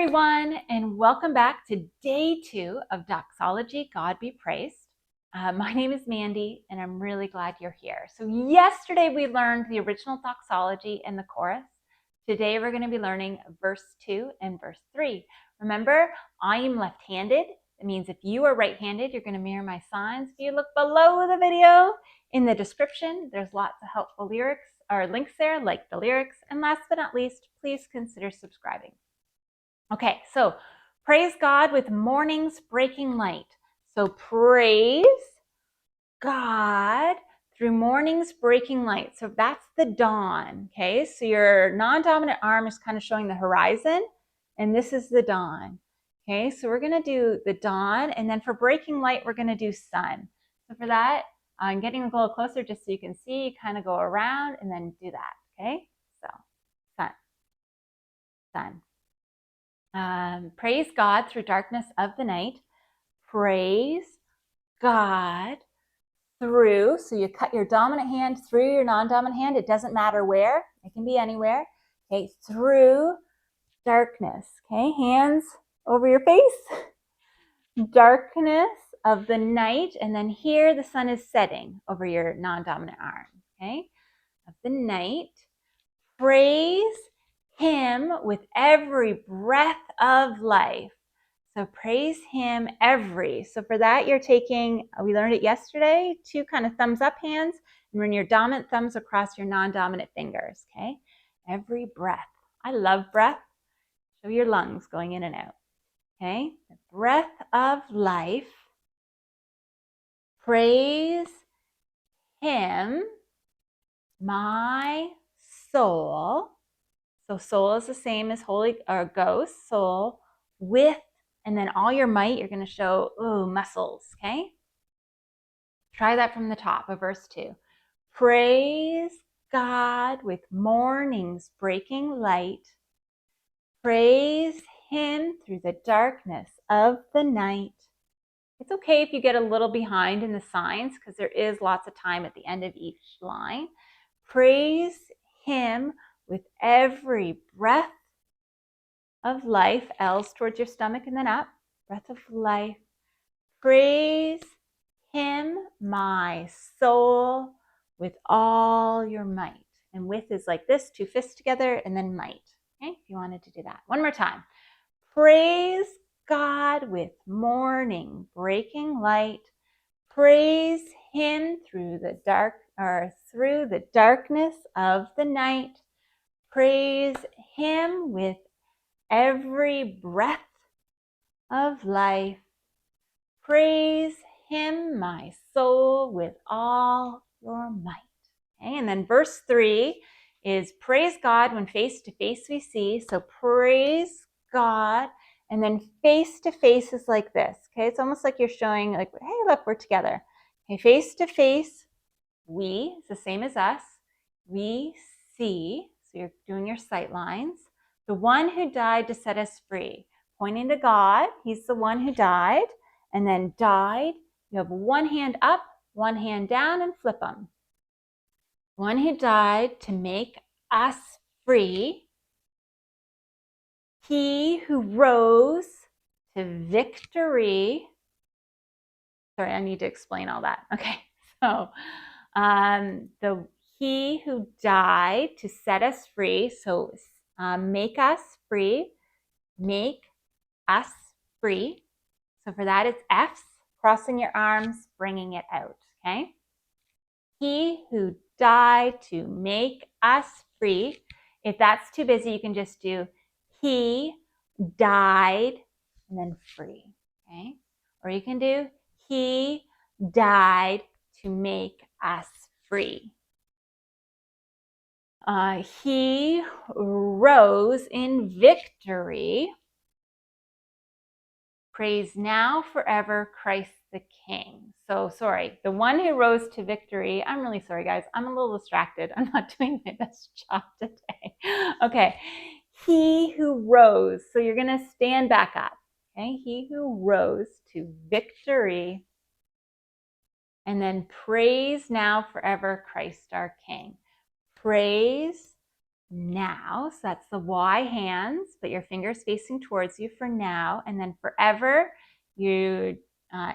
everyone, and welcome back to day 2 of Doxology God be praised. My name is Mandy, and I'm really glad you're here. So yesterday we learned the original doxology and the chorus. Today we're going to be learning verse 2 and verse 3. Remember, I am left-handed. It means if you are right-handed, you're going to mirror my signs. If you look below the video in the description, there's lots of helpful lyrics or links there, like the lyrics. And last but not least, please consider subscribing. Okay, so praise God with morning's breaking light. So praise God through morning's breaking light. So that's the dawn, okay? So your non-dominant arm is kind of showing the horizon, and this is the dawn, okay? So we're going to do the dawn, and then for breaking light, we're going to do sun. So for that, I'm getting a little closer just so you can see, kind of go around and then do that, okay? So sun, sun. Praise God through darkness of the night. Praise God through, so you cut your dominant hand through your non-dominant hand. It doesn't matter where. It can be anywhere. Okay, through darkness. Okay, hands over your face. Darkness of the night. And then here the sun is setting over your non-dominant arm. Okay, of the night. Praise Him with every breath of life. So praise Him every. So for that, you're taking, we learned it yesterday, 2 kind of thumbs up hands, and run your dominant thumbs across your non-dominant fingers, okay? Every breath. I love breath. Show your lungs going in and out, okay? The breath of life. Praise Him, my soul. So soul is the same as holy or ghost, soul, with, and then all your might, you're going to show, muscles, okay? Try that from the top of verse 2. Praise God with morning's breaking light. Praise Him through the darkness of the night. It's okay if you get a little behind in the signs because there is lots of time at the end of each line. Praise Him with every breath of life. L's towards your stomach and then up. Breath of life. Praise Him, my soul, with all your might. And with is like this, 2 fists together, and then might. Okay, if you wanted to do that. One more time. Praise God with morning breaking light. Praise Him through the darkness of the night. Praise Him with every breath of life. Praise Him, my soul, with all your might. Okay, and then verse 3 is praise God when face to face we see. So praise God, and then face to face is like this. Okay, it's almost like you're showing, like, hey, look, we're together. Okay, face to face, we, it's the same as us. We see, so you're doing your sight lines. The one who died to set us free. Pointing to God, He's the one who died, and then died. You have one hand up, one hand down, and flip them. One who died to make us free. He who rose to victory. Sorry, I need to explain all that. Okay, so He who died to set us free. So make us free. Make us free. So for that, it's F's, crossing your arms, bringing it out, okay? He who died to make us free. If that's too busy, you can just do He died and then free, okay? Or you can do He died to make us free. He rose in victory. Praise now forever Christ the King. So sorry, the one who rose to victory. I'm really sorry, guys. I'm a little distracted. I'm not doing my best job today. Okay, He who rose. So you're going to stand back up. Okay, He who rose to victory. And then praise now forever Christ our King. Praise now. So that's the Y hands, but your fingers facing towards you for now. And then forever, you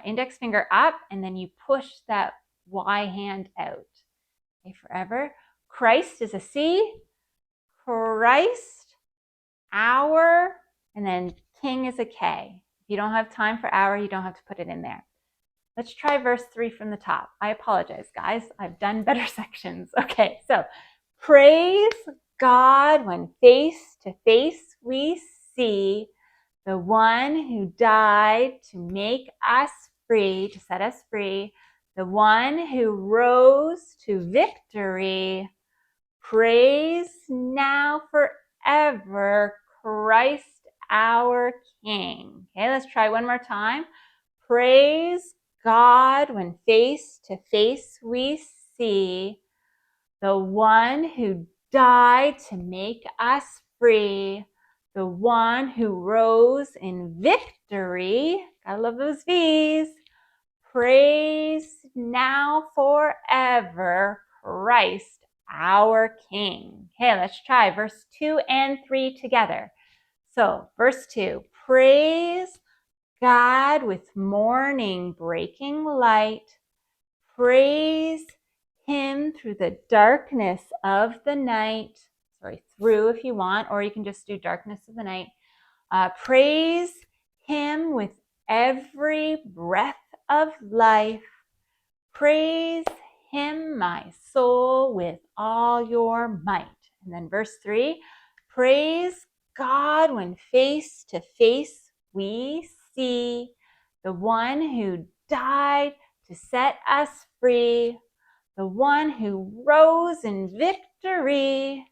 index finger up, and then you push that Y hand out. Okay, forever. Christ is a C. Christ, our, and then King is a K. If you don't have time for our, you don't have to put it in there. Let's try verse 3 from the top. I apologize, guys. I've done better sections. Okay, so praise God when face to face we see the one who died to make us free, to set us free, the one who rose to victory. Praise now forever Christ our King. Okay, let's try one more time. Praise God when face to face we see the one who died to make us free, the one who rose in victory. Gotta love those V's. Praise now forever Christ our King. Okay, let's try verse 2 and 3 together. So, verse 2, praise God with morning breaking light. Praise him through the darkness of the night. Sorry, through if you want, or you can just do darkness of the night. Praise him with every breath of life. Praise him, my soul, with all your might. And then verse 3, praise God when face to face we see the one who died to set us free, the one who rose in victory.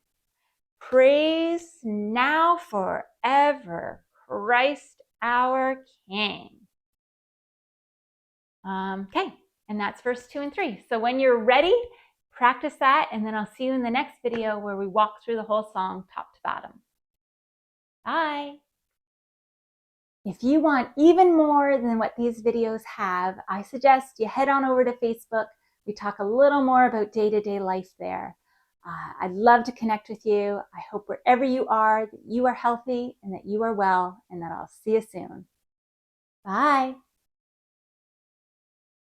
Praise now forever Christ our King. Okay, and that's verse 2 and 3. So when you're ready, practice that, and then I'll see you in the next video where we walk through the whole song top to bottom. Bye. If you want even more than what these videos have, I suggest you head on over to Facebook. We talk a little more about day-to-day life there. I'd love to connect with you. I hope wherever you are, that you are healthy and that you are well, and that I'll see you soon. Bye.